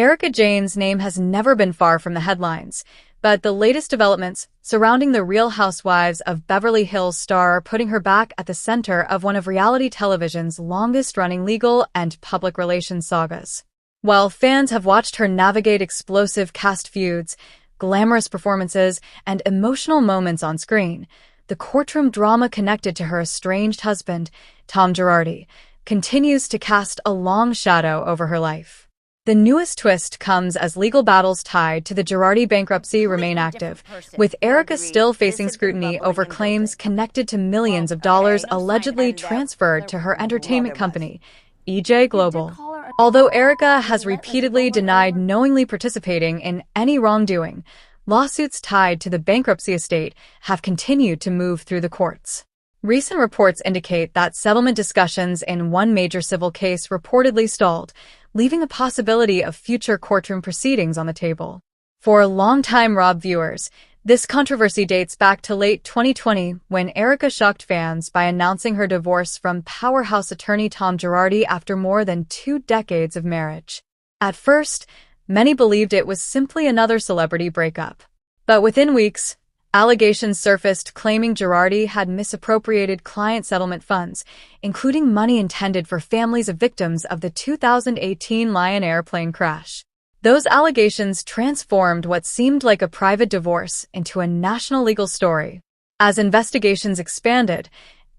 Erika Jayne's name has never been far from the headlines, but the latest developments surrounding the Real Housewives of Beverly Hills star are putting her back at the center of one of reality television's longest-running legal and public relations sagas. While fans have watched her navigate explosive cast feuds, glamorous performances, and emotional moments on screen, the courtroom drama connected to her estranged husband, Tom Girardi, continues to cast a long shadow over her life. The newest twist comes as legal battles tied to the Girardi bankruptcy remain active, with Erika still facing scrutiny over claims connected to millions of dollars allegedly transferred to her entertainment company, EJ Global. Although Erika has repeatedly denied knowingly participating in any wrongdoing, lawsuits tied to the bankruptcy estate have continued to move through the courts. Recent reports indicate that settlement discussions in one major civil case reportedly stalled, leaving the possibility of future courtroom proceedings on the table. For longtime RHOBH viewers, this controversy dates back to late 2020 when Erika shocked fans by announcing her divorce from powerhouse attorney Tom Girardi after more than 2 decades of marriage. At first, many believed it was simply another celebrity breakup. But within weeks, allegations surfaced claiming Girardi had misappropriated client settlement funds, including money intended for families of victims of the 2018 Lion Air plane crash. Those allegations transformed what seemed like a private divorce into a national legal story. As investigations expanded,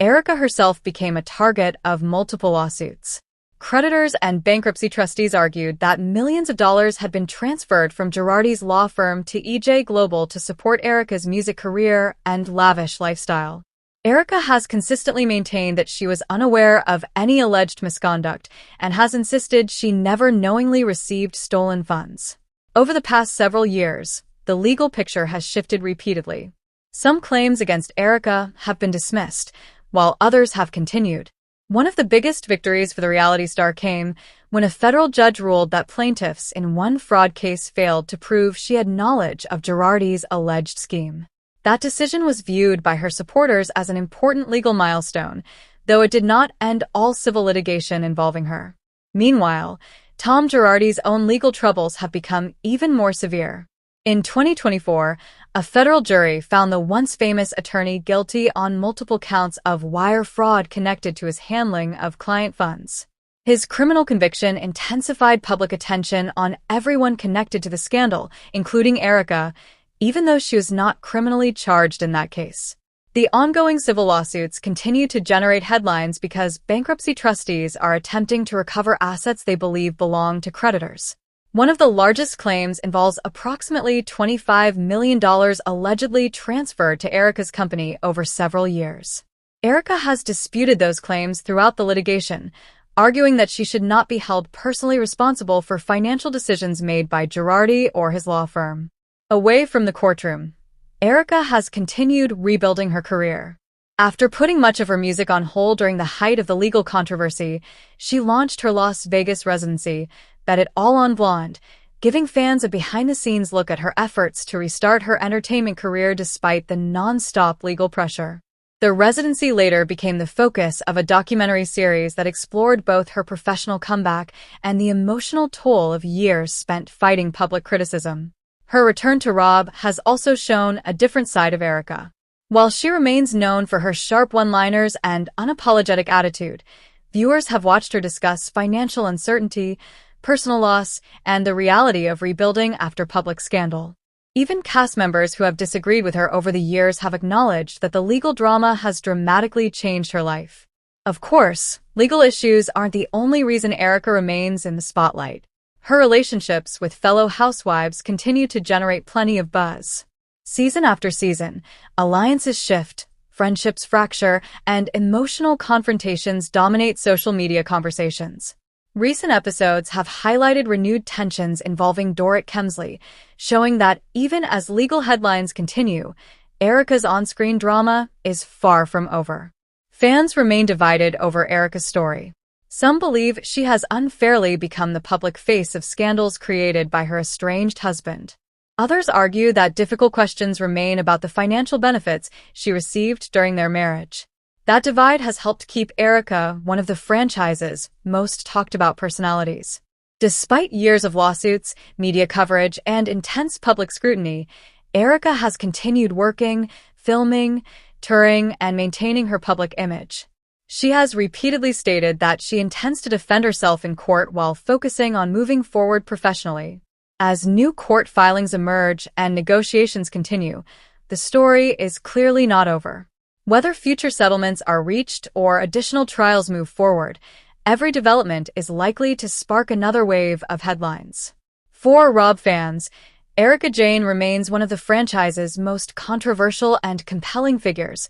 Erika herself became a target of multiple lawsuits. Creditors and bankruptcy trustees argued that millions of dollars had been transferred from Girardi's law firm to EJ Global to support Erika's music career and lavish lifestyle. Erika has consistently maintained that she was unaware of any alleged misconduct and has insisted she never knowingly received stolen funds. Over the past several years, the legal picture has shifted repeatedly. Some claims against Erika have been dismissed, while others have continued. One of the biggest victories for the reality star came when a federal judge ruled that plaintiffs in one fraud case failed to prove she had knowledge of Girardi's alleged scheme. That decision was viewed by her supporters as an important legal milestone, though it did not end all civil litigation involving her. Meanwhile, Tom Girardi's own legal troubles have become even more severe. In 2024, a federal jury found the once famous attorney guilty on multiple counts of wire fraud connected to his handling of client funds. His criminal conviction intensified public attention on everyone connected to the scandal, including Erika, even though she was not criminally charged in that case. The ongoing civil lawsuits continue to generate headlines because bankruptcy trustees are attempting to recover assets they believe belong to creditors. One of the largest claims involves approximately $25 million allegedly transferred to Erika's company over several years. Erika has disputed those claims throughout the litigation, arguing that she should not be held personally responsible for financial decisions made by Girardi or his law firm. Away from the courtroom, Erika has continued rebuilding her career. After putting much of her music on hold during the height of the legal controversy, she launched her Las Vegas residency, Bet It All on Blonde, giving fans a behind-the-scenes look at her efforts to restart her entertainment career despite the non-stop legal pressure. The residency later became the focus of a documentary series that explored both her professional comeback and the emotional toll of years spent fighting public criticism. Her return to RHOBH has also shown a different side of Erika. While she remains known for her sharp one-liners and unapologetic attitude, viewers have watched her discuss financial uncertainty, personal loss, and the reality of rebuilding after public scandal. Even cast members who have disagreed with her over the years have acknowledged that the legal drama has dramatically changed her life. Of course, legal issues aren't the only reason Erika remains in the spotlight. Her relationships with fellow housewives continue to generate plenty of buzz. Season after season, alliances shift, friendships fracture, and emotional confrontations dominate social media conversations. Recent episodes have highlighted renewed tensions involving Dorit Kemsley, showing that even as legal headlines continue, Erika's on-screen drama is far from over. Fans remain divided over Erika's story. Some believe she has unfairly become the public face of scandals created by her estranged husband. Others argue that difficult questions remain about the financial benefits she received during their marriage. That divide has helped keep Erika one of the franchise's most talked about personalities. Despite years of lawsuits, media coverage, and intense public scrutiny, Erika has continued working, filming, touring, and maintaining her public image. She has repeatedly stated that she intends to defend herself in court while focusing on moving forward professionally. As new court filings emerge and negotiations continue, the story is clearly not over. Whether future settlements are reached or additional trials move forward, every development is likely to spark another wave of headlines. For RHOBH fans, Erika Jayne remains one of the franchise's most controversial and compelling figures,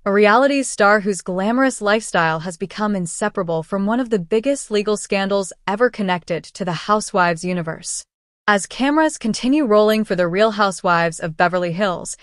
a reality star whose glamorous lifestyle has become inseparable from one of the biggest legal scandals ever connected to the Housewives universe. As cameras continue rolling for The Real Housewives of Beverly Hills,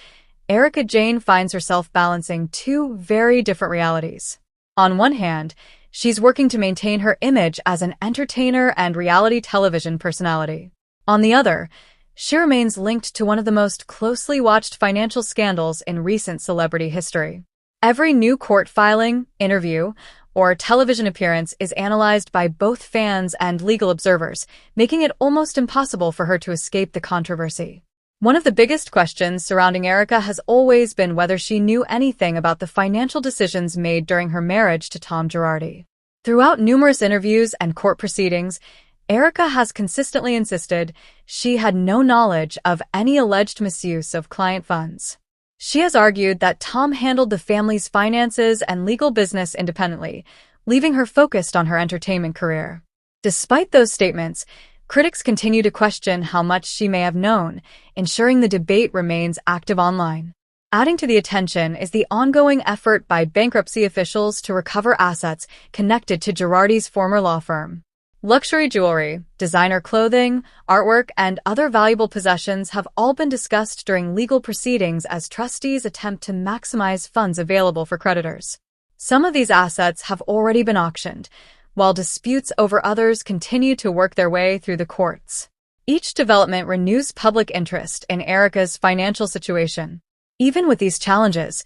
Erika Jayne finds herself balancing two very different realities. On one hand, she's working to maintain her image as an entertainer and reality television personality. On the other, she remains linked to one of the most closely watched financial scandals in recent celebrity history. Every new court filing, interview, or television appearance is analyzed by both fans and legal observers, making it almost impossible for her to escape the controversy. One of the biggest questions surrounding Erika has always been whether she knew anything about the financial decisions made during her marriage to Tom Girardi. Throughout numerous interviews and court proceedings, Erika has consistently insisted she had no knowledge of any alleged misuse of client funds. She has argued that Tom handled the family's finances and legal business independently, leaving her focused on her entertainment career. Despite those statements, critics continue to question how much she may have known, ensuring the debate remains active online. Adding to the attention is the ongoing effort by bankruptcy officials to recover assets connected to Girardi's former law firm. Luxury jewelry, designer clothing, artwork, and other valuable possessions have all been discussed during legal proceedings as trustees attempt to maximize funds available for creditors. Some of these assets have already been auctioned, while disputes over others continue to work their way through the courts. Each development renews public interest in Erika's financial situation. Even with these challenges,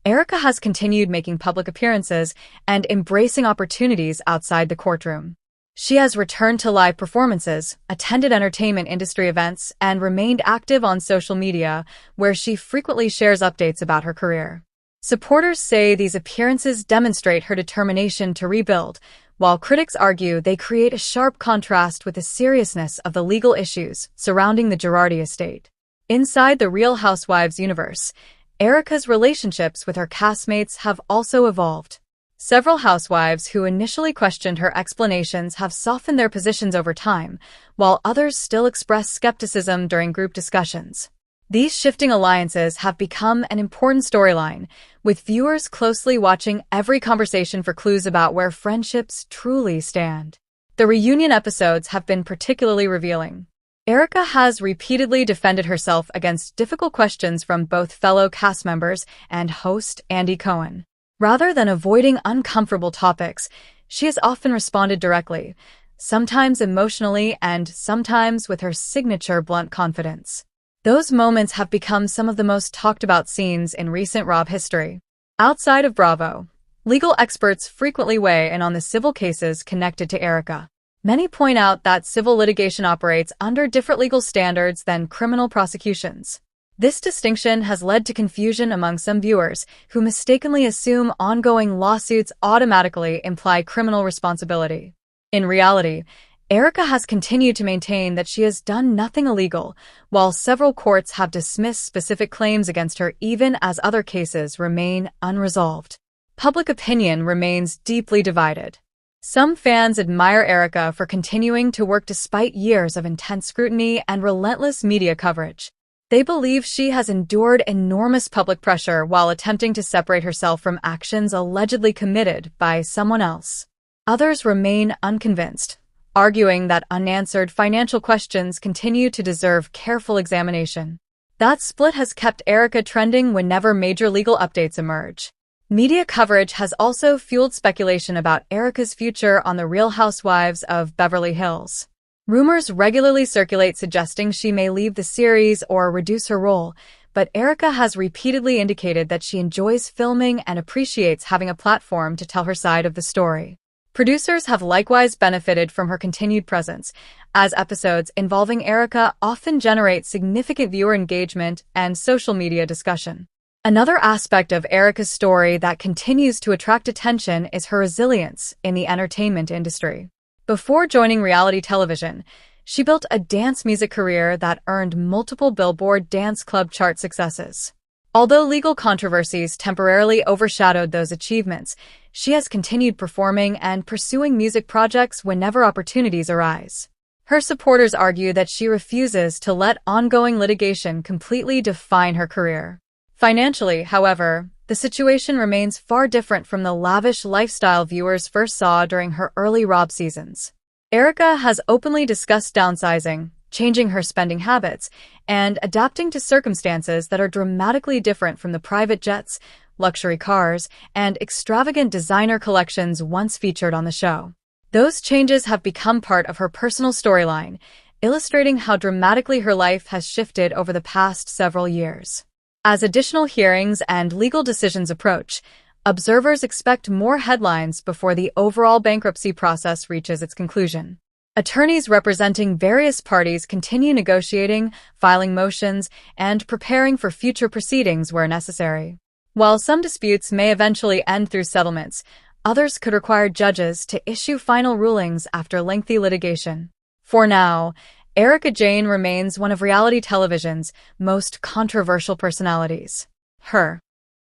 Erika has continued making public appearances and embracing opportunities outside the courtroom. She has returned to live performances, attended entertainment industry events, and remained active on social media, where she frequently shares updates about her career. Supporters say these appearances demonstrate her determination to rebuild, while critics argue they create a sharp contrast with the seriousness of the legal issues surrounding the Girardi estate. Inside the Real Housewives universe, Erika's relationships with her castmates have also evolved. Several housewives who initially questioned her explanations have softened their positions over time, while others still express skepticism during group discussions. These shifting alliances have become an important storyline, with viewers closely watching every conversation for clues about where friendships truly stand. The reunion episodes have been particularly revealing. Erika has repeatedly defended herself against difficult questions from both fellow cast members and host Andy Cohen. Rather than avoiding uncomfortable topics, she has often responded directly, sometimes emotionally and sometimes with her signature blunt confidence. Those moments have become some of the most talked about scenes in recent RHOBH history. Outside of Bravo, legal experts frequently weigh in on the civil cases connected to Erika. Many point out that civil litigation operates under different legal standards than criminal prosecutions. This distinction has led to confusion among some viewers who mistakenly assume ongoing lawsuits automatically imply criminal responsibility. In reality, Erika has continued to maintain that she has done nothing illegal, while several courts have dismissed specific claims against her even as other cases remain unresolved. Public opinion remains deeply divided. Some fans admire Erika for continuing to work despite years of intense scrutiny and relentless media coverage. They believe she has endured enormous public pressure while attempting to separate herself from actions allegedly committed by someone else. Others remain unconvinced, arguing that unanswered financial questions continue to deserve careful examination. That split has kept Erika trending whenever major legal updates emerge. Media coverage has also fueled speculation about Erika's future on The Real Housewives of Beverly Hills. Rumors regularly circulate suggesting she may leave the series or reduce her role, but Erika has repeatedly indicated that she enjoys filming and appreciates having a platform to tell her side of the story. Producers have likewise benefited from her continued presence, as episodes involving Erika often generate significant viewer engagement and social media discussion. Another aspect of Erika's story that continues to attract attention is her resilience in the entertainment industry. Before joining reality television, she built a dance music career that earned multiple Billboard Dance Club chart successes. Although legal controversies temporarily overshadowed those achievements, she has continued performing and pursuing music projects whenever opportunities arise. Her supporters argue that she refuses to let ongoing litigation completely define her career. Financially, however, the situation remains far different from the lavish lifestyle viewers first saw during her early RHOBH seasons. Erika has openly discussed downsizing, changing her spending habits, and adapting to circumstances that are dramatically different from the private jets, luxury cars, and extravagant designer collections once featured on the show. Those changes have become part of her personal storyline, illustrating how dramatically her life has shifted over the past several years. As additional hearings and legal decisions approach, observers expect more headlines before the overall bankruptcy process reaches its conclusion. Attorneys representing various parties continue negotiating, filing motions, and preparing for future proceedings where necessary. While some disputes may eventually end through settlements, others could require judges to issue final rulings after lengthy litigation. For now, Erika Jayne remains one of reality television's most controversial personalities.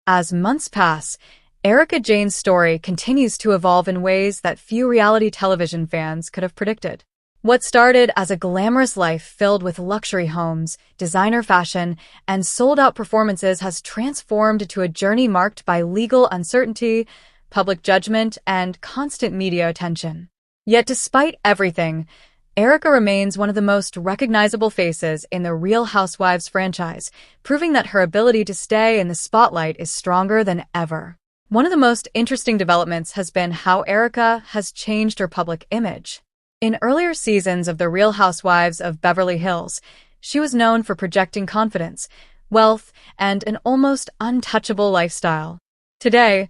As months pass, Erika Jayne's story continues to evolve in ways that few reality television fans could have predicted. What started as a glamorous life filled with luxury homes, designer fashion, and sold-out performances has transformed into a journey marked by legal uncertainty, public judgment, and constant media attention. Yet despite everything, Erika remains one of the most recognizable faces in the Real Housewives franchise, proving that her ability to stay in the spotlight is stronger than ever. One of the most interesting developments has been how Erika has changed her public image. In earlier seasons of The Real Housewives of Beverly Hills, she was known for projecting confidence, wealth, and an almost untouchable lifestyle. Today,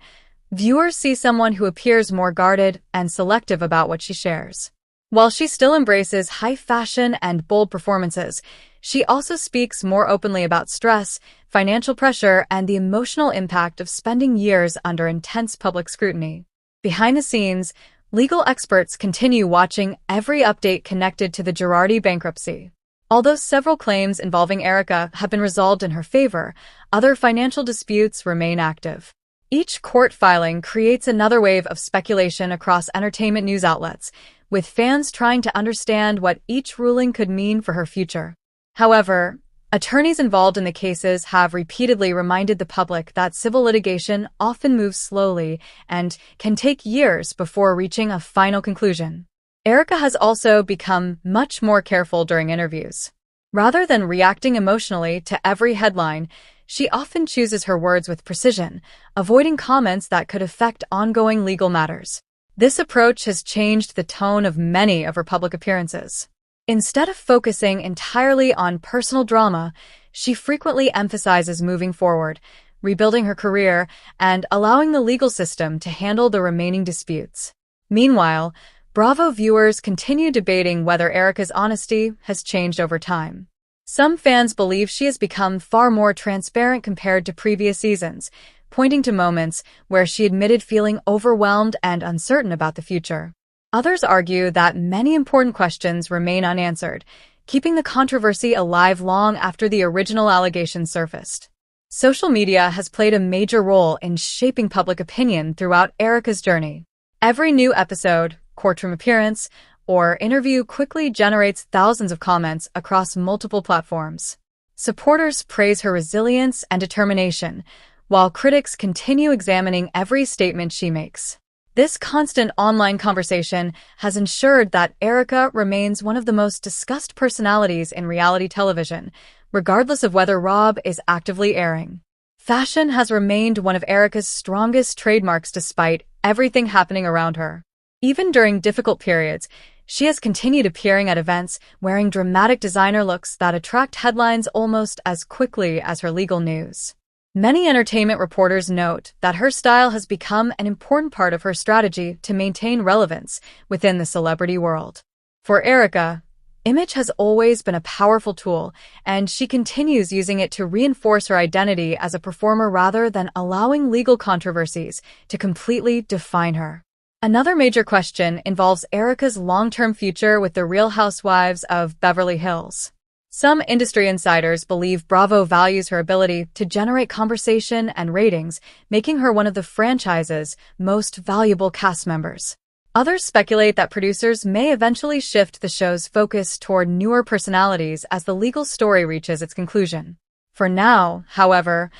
viewers see someone who appears more guarded and selective about what she shares. While she still embraces high fashion and bold performances, she also speaks more openly about stress, financial pressure, and the emotional impact of spending years under intense public scrutiny. Behind the scenes, legal experts continue watching every update connected to the Girardi bankruptcy. Although several claims involving Erika have been resolved in her favor, other financial disputes remain active. Each court filing creates another wave of speculation across entertainment news outlets, with fans trying to understand what each ruling could mean for her future. However, attorneys involved in the cases have repeatedly reminded the public that civil litigation often moves slowly and can take years before reaching a final conclusion. Erika has also become much more careful during interviews. Rather than reacting emotionally to every headline, she often chooses her words with precision, avoiding comments that could affect ongoing legal matters. This approach has changed the tone of many of her public appearances. Instead of focusing entirely on personal drama, she frequently emphasizes moving forward, rebuilding her career, and allowing the legal system to handle the remaining disputes. Meanwhile, Bravo viewers continue debating whether Erika's honesty has changed over time. Some fans believe she has become far more transparent compared to previous seasons, pointing to moments where she admitted feeling overwhelmed and uncertain about the future. Others argue that many important questions remain unanswered, keeping the controversy alive long after the original allegations surfaced. Social media has played a major role in shaping public opinion throughout Erika's journey. Every new episode, courtroom appearance, or interview quickly generates thousands of comments across multiple platforms. Supporters praise her resilience and determination, while critics continue examining every statement she makes. This constant online conversation has ensured that Erika remains one of the most discussed personalities in reality television, regardless of whether RHOBH is actively airing. Fashion has remained one of Erika's strongest trademarks despite everything happening around her. Even during difficult periods, she has continued appearing at events wearing dramatic designer looks that attract headlines almost as quickly as her legal news. Many entertainment reporters note that her style has become an important part of her strategy to maintain relevance within the celebrity world. For Erika, image has always been a powerful tool, and she continues using it to reinforce her identity as a performer rather than allowing legal controversies to completely define her. Another major question involves Erika's long-term future with the Real Housewives of Beverly Hills. Some industry insiders believe Bravo values her ability to generate conversation and ratings, making her one of the franchise's most valuable cast members. Others speculate that producers may eventually shift the show's focus toward newer personalities as the legal story reaches its conclusion. For now, however,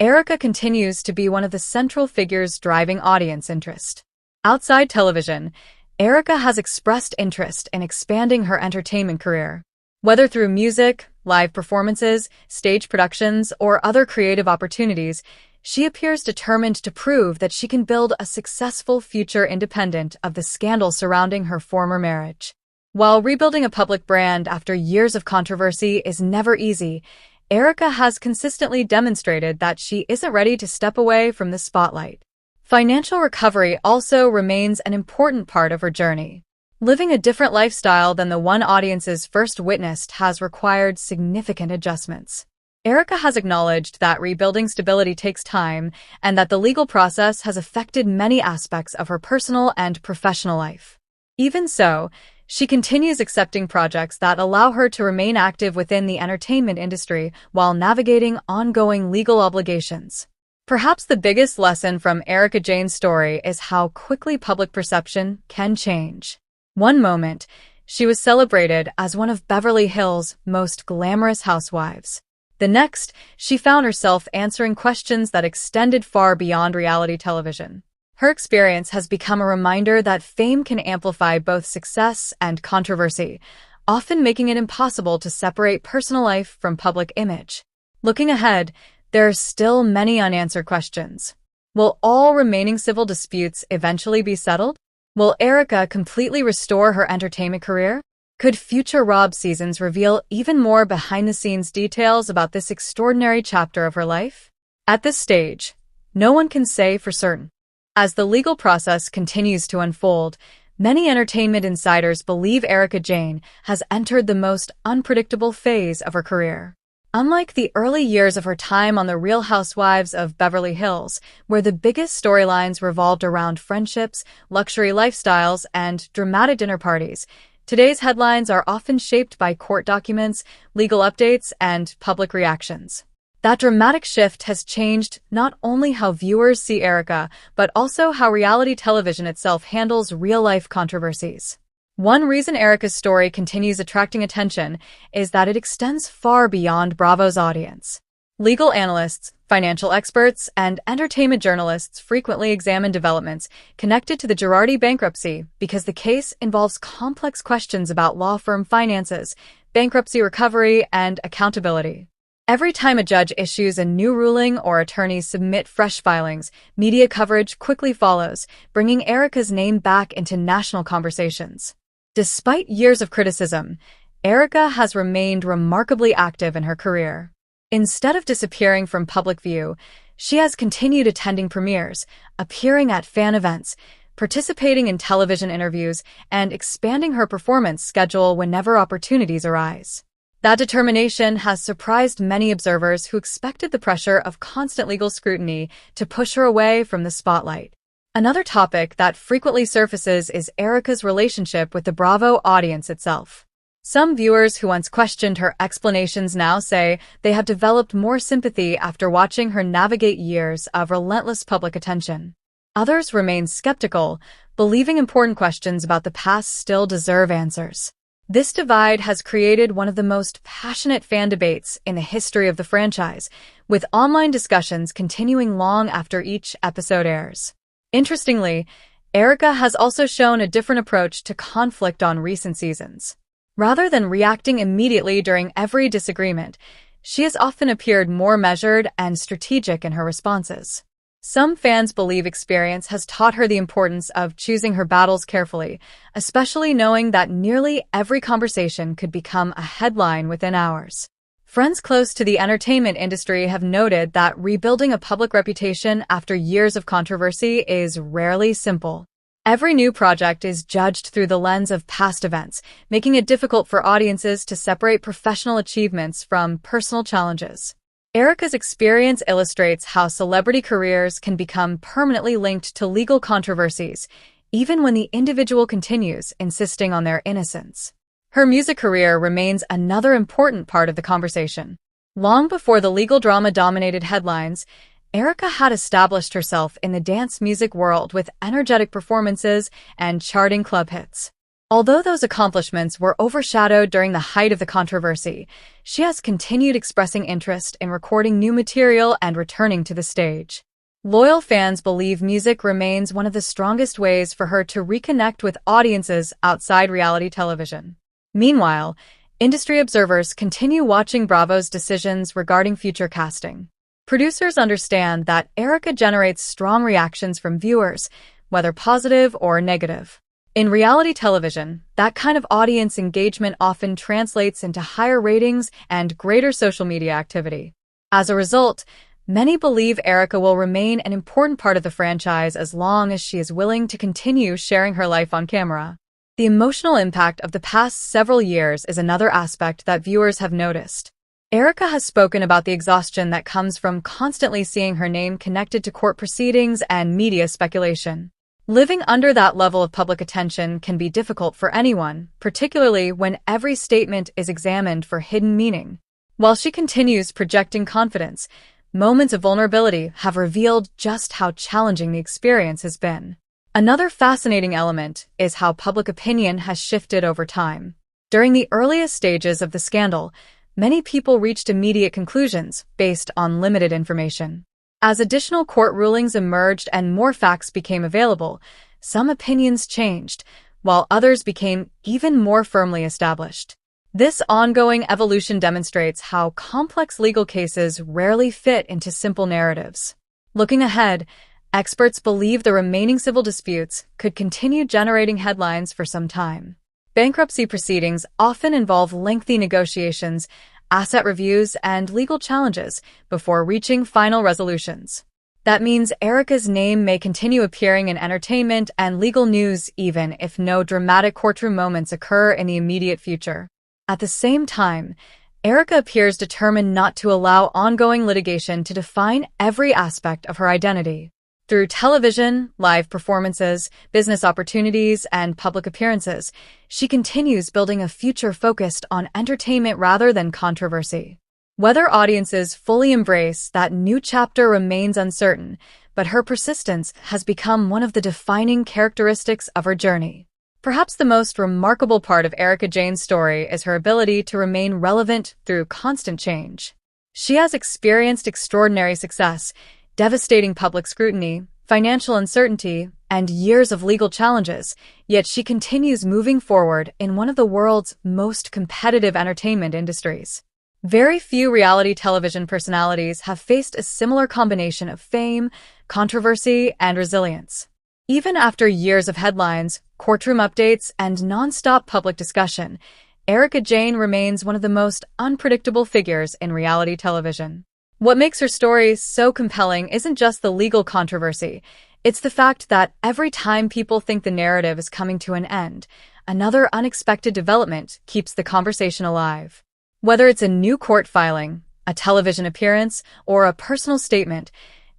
Erika continues to be one of the central figures driving audience interest. Outside television, Erika has expressed interest in expanding her entertainment career. Whether through music, live performances, stage productions, or other creative opportunities, she appears determined to prove that she can build a successful future independent of the scandal surrounding her former marriage. While rebuilding a public brand after years of controversy is never easy, Erika has consistently demonstrated that she isn't ready to step away from the spotlight. Financial recovery also remains an important part of her journey. Living a different lifestyle than the one audiences first witnessed has required significant adjustments. Erika has acknowledged that rebuilding stability takes time and that the legal process has affected many aspects of her personal and professional life. Even so, she continues accepting projects that allow her to remain active within the entertainment industry while navigating ongoing legal obligations. Perhaps the biggest lesson from Erika Jayne's story is how quickly public perception can change. One moment, she was celebrated as one of Beverly Hills' most glamorous housewives. The next, she found herself answering questions that extended far beyond reality television. Her experience has become a reminder that fame can amplify both success and controversy, often making it impossible to separate personal life from public image. Looking ahead, there are still many unanswered questions. Will all remaining civil disputes eventually be settled? Will Erika completely restore her entertainment career? Could future RHOBH seasons reveal even more behind-the-scenes details about this extraordinary chapter of her life? At this stage, no one can say for certain. As the legal process continues to unfold, many entertainment insiders believe Erika Jayne has entered the most unpredictable phase of her career. Unlike the early years of her time on The Real Housewives of Beverly Hills, where the biggest storylines revolved around friendships, luxury lifestyles, and dramatic dinner parties, today's headlines are often shaped by court documents, legal updates, and public reactions. That dramatic shift has changed not only how viewers see Erika, but also how reality television itself handles real-life controversies. One reason Erika's story continues attracting attention is that it extends far beyond Bravo's audience. Legal analysts, financial experts, and entertainment journalists frequently examine developments connected to the Girardi bankruptcy because the case involves complex questions about law firm finances, bankruptcy recovery, and accountability. Every time a judge issues a new ruling or attorneys submit fresh filings, media coverage quickly follows, bringing Erika's name back into national conversations. Despite years of criticism, Erika has remained remarkably active in her career. Instead of disappearing from public view, she has continued attending premieres, appearing at fan events, participating in television interviews, and expanding her performance schedule whenever opportunities arise. That determination has surprised many observers who expected the pressure of constant legal scrutiny to push her away from the spotlight. Another topic that frequently surfaces is Erika's relationship with the Bravo audience itself. Some viewers who once questioned her explanations now say they have developed more sympathy after watching her navigate years of relentless public attention. Others remain skeptical, believing important questions about the past still deserve answers. This divide has created one of the most passionate fan debates in the history of the franchise, with online discussions continuing long after each episode airs. Interestingly, Erika has also shown a different approach to conflict on recent seasons. Rather than reacting immediately during every disagreement, she has often appeared more measured and strategic in her responses. Some fans believe experience has taught her the importance of choosing her battles carefully, especially knowing that nearly every conversation could become a headline within hours. Friends close to the entertainment industry have noted that rebuilding a public reputation after years of controversy is rarely simple. Every new project is judged through the lens of past events, making it difficult for audiences to separate professional achievements from personal challenges. Erika's experience illustrates how celebrity careers can become permanently linked to legal controversies, even when the individual continues insisting on their innocence. Her music career remains another important part of the conversation. Long before the legal drama dominated headlines, Erika had established herself in the dance music world with energetic performances and charting club hits. Although those accomplishments were overshadowed during the height of the controversy, she has continued expressing interest in recording new material and returning to the stage. Loyal fans believe music remains one of the strongest ways for her to reconnect with audiences outside reality television. Meanwhile, industry observers continue watching Bravo's decisions regarding future casting. Producers understand that Erika generates strong reactions from viewers, whether positive or negative. In reality television, that kind of audience engagement often translates into higher ratings and greater social media activity. As a result, many believe Erika will remain an important part of the franchise as long as she is willing to continue sharing her life on camera. The emotional impact of the past several years is another aspect that viewers have noticed. Erika has spoken about the exhaustion that comes from constantly seeing her name connected to court proceedings and media speculation. Living under that level of public attention can be difficult for anyone, particularly when every statement is examined for hidden meaning. While she continues projecting confidence, moments of vulnerability have revealed just how challenging the experience has been. Another fascinating element is how public opinion has shifted over time. During the earliest stages of the scandal, many people reached immediate conclusions based on limited information. As additional court rulings emerged and more facts became available, some opinions changed, while others became even more firmly established. This ongoing evolution demonstrates how complex legal cases rarely fit into simple narratives. Looking ahead, experts believe the remaining civil disputes could continue generating headlines for some time. Bankruptcy proceedings often involve lengthy negotiations, asset reviews, and legal challenges before reaching final resolutions. That means Erika's name may continue appearing in entertainment and legal news even if no dramatic courtroom moments occur in the immediate future. At the same time, Erika appears determined not to allow ongoing litigation to define every aspect of her identity. Through television, live performances, business opportunities, and public appearances, she continues building a future focused on entertainment rather than controversy. Whether audiences fully embrace that new chapter remains uncertain, but her persistence has become one of the defining characteristics of her journey. Perhaps the most remarkable part of Erika Jayne's story is her ability to remain relevant through constant change. She has experienced extraordinary success, devastating public scrutiny, financial uncertainty, and years of legal challenges, yet she continues moving forward in one of the world's most competitive entertainment industries. Very few reality television personalities have faced a similar combination of fame, controversy, and resilience. Even after years of headlines, courtroom updates, and non-stop public discussion, Erika Jayne remains one of the most unpredictable figures in reality television. What makes her story so compelling isn't just the legal controversy, it's the fact that every time people think the narrative is coming to an end, another unexpected development keeps the conversation alive. Whether it's a new court filing, a television appearance, or a personal statement,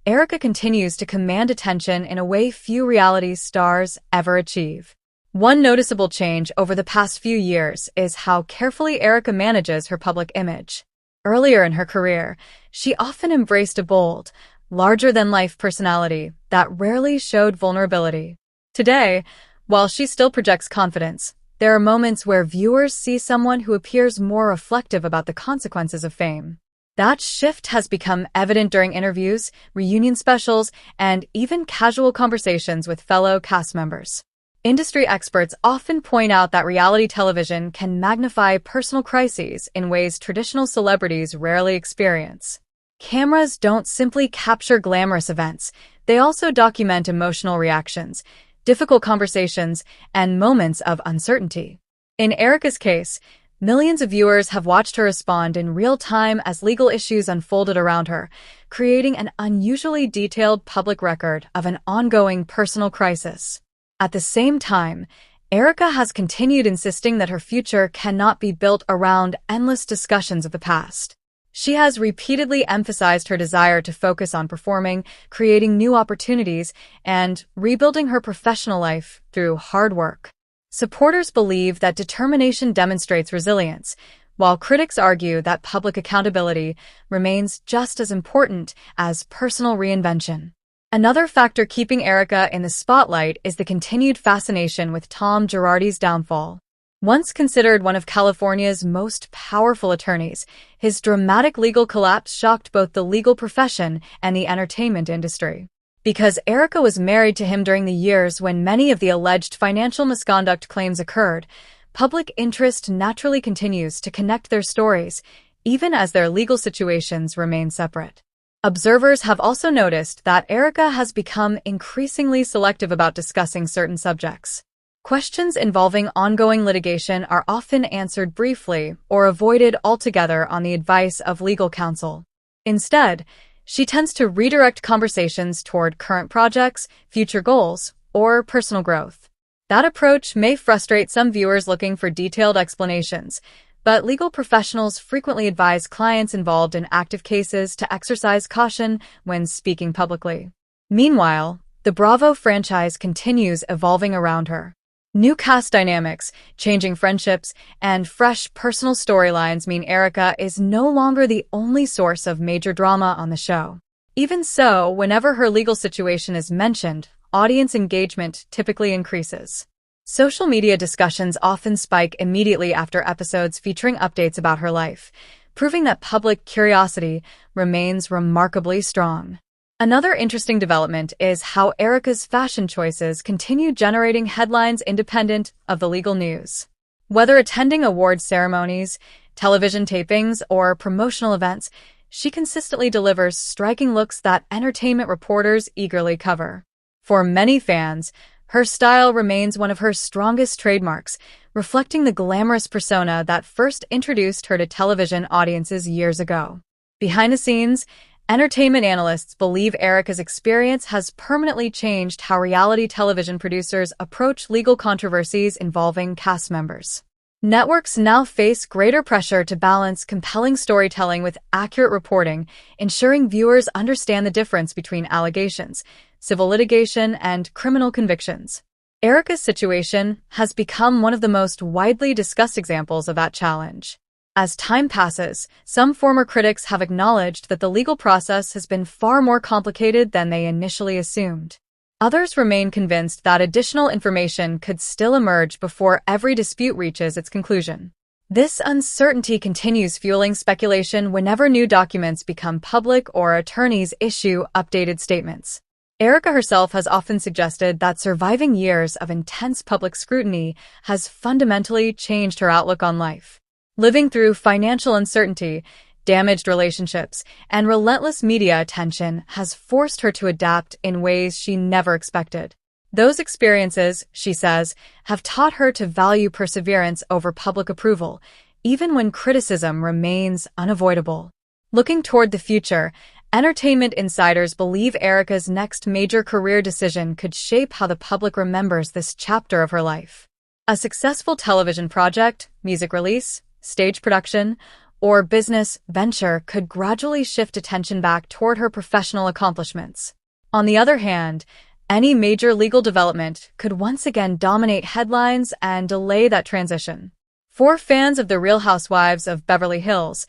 Erika continues to command attention in a way few reality stars ever achieve. One noticeable change over the past few years is how carefully Erika manages her public image. Earlier in her career, she often embraced a bold, larger-than-life personality that rarely showed vulnerability. Today, while she still projects confidence, there are moments where viewers see someone who appears more reflective about the consequences of fame. That shift has become evident during interviews, reunion specials, and even casual conversations with fellow cast members. Industry experts often point out that reality television can magnify personal crises in ways traditional celebrities rarely experience. Cameras don't simply capture glamorous events, they also document emotional reactions, difficult conversations, and moments of uncertainty. In Erika's case, Millions of viewers have watched her respond in real time as legal issues unfolded around her, creating an unusually detailed public record of an ongoing personal crisis. At the same time, Erika has continued insisting that her future cannot be built around endless discussions of the past. She has repeatedly emphasized her desire to focus on performing, creating new opportunities, and rebuilding her professional life through hard work. Supporters believe that determination demonstrates resilience, while critics argue that public accountability remains just as important as personal reinvention. Another factor keeping Erika in the spotlight is the continued fascination with Tom Girardi's downfall. Once considered one of California's most powerful attorneys, his dramatic legal collapse shocked both the legal profession and the entertainment industry. Because Erika was married to him during the years when many of the alleged financial misconduct claims occurred, public interest naturally continues to connect their stories, even as their legal situations remain separate. Observers have also noticed that Erika has become increasingly selective about discussing certain subjects. Questions involving ongoing litigation are often answered briefly or avoided altogether on the advice of legal counsel. Instead, she tends to redirect conversations toward current projects, future goals, or personal growth. That approach may frustrate some viewers looking for detailed explanations, but legal professionals frequently advise clients involved in active cases to exercise caution when speaking publicly. Meanwhile, the Bravo franchise continues evolving around her. New cast dynamics, changing friendships, and fresh personal storylines mean Erika is no longer the only source of major drama on the show. Even so, whenever her legal situation is mentioned, audience engagement typically increases. Social media discussions often spike immediately after episodes featuring updates about her life, proving that public curiosity remains remarkably strong. Another interesting development is how Erika's fashion choices continue generating headlines independent of the legal news. Whether attending award ceremonies, television tapings, or promotional events, she consistently delivers striking looks that entertainment reporters eagerly cover. For many fans, her style remains one of her strongest trademarks, reflecting the glamorous persona that first introduced her to television audiences years ago. Behind the scenes, entertainment analysts believe Erika's experience has permanently changed how reality television producers approach legal controversies involving cast members. Networks now face greater pressure to balance compelling storytelling with accurate reporting, ensuring viewers understand the difference between allegations, civil litigation, and criminal convictions. Erika's situation has become one of the most widely discussed examples of that challenge. As time passes, some former critics have acknowledged that the legal process has been far more complicated than they initially assumed. Others remain convinced that additional information could still emerge before every dispute reaches its conclusion. This uncertainty continues fueling speculation whenever new documents become public or attorneys issue updated statements. Erika herself has often suggested that surviving years of intense public scrutiny has fundamentally changed her outlook on life. Living through financial uncertainty, damaged relationships, and relentless media attention has forced her to adapt in ways she never expected. Those experiences, she says, have taught her to value perseverance over public approval, even when criticism remains unavoidable. Looking toward the future, entertainment insiders believe Erika's next major career decision could shape how the public remembers this chapter of her life. A successful television project, music release, stage production, or business venture could gradually shift attention back toward her professional accomplishments. On the other hand, any major legal development could once again dominate headlines and delay that transition. For fans of The Real Housewives of Beverly Hills,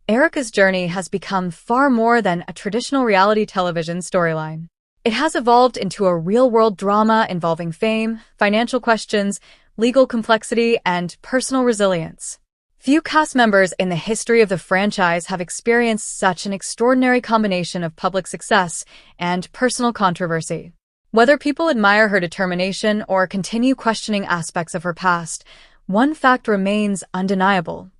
Erika's journey has become far more than a traditional reality television storyline. It has evolved into a real-world drama involving fame, financial questions, legal complexity, and personal resilience. Few cast members in the history of the franchise have experienced such an extraordinary combination of public success and personal controversy. Whether people admire her determination or continue questioning aspects of her past, one fact remains undeniable.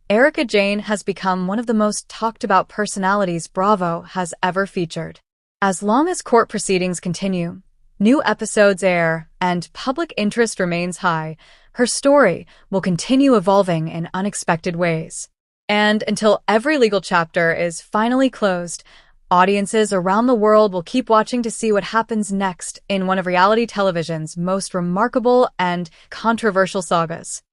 Erika Jayne has become one of the most talked-about personalities Bravo has ever featured. As long as court proceedings continue, New episodes air, and public interest remains high. Her story will continue evolving in unexpected ways. And until every legal chapter is finally closed, audiences around the world will keep watching to see what happens next in one of reality television's most remarkable and controversial sagas.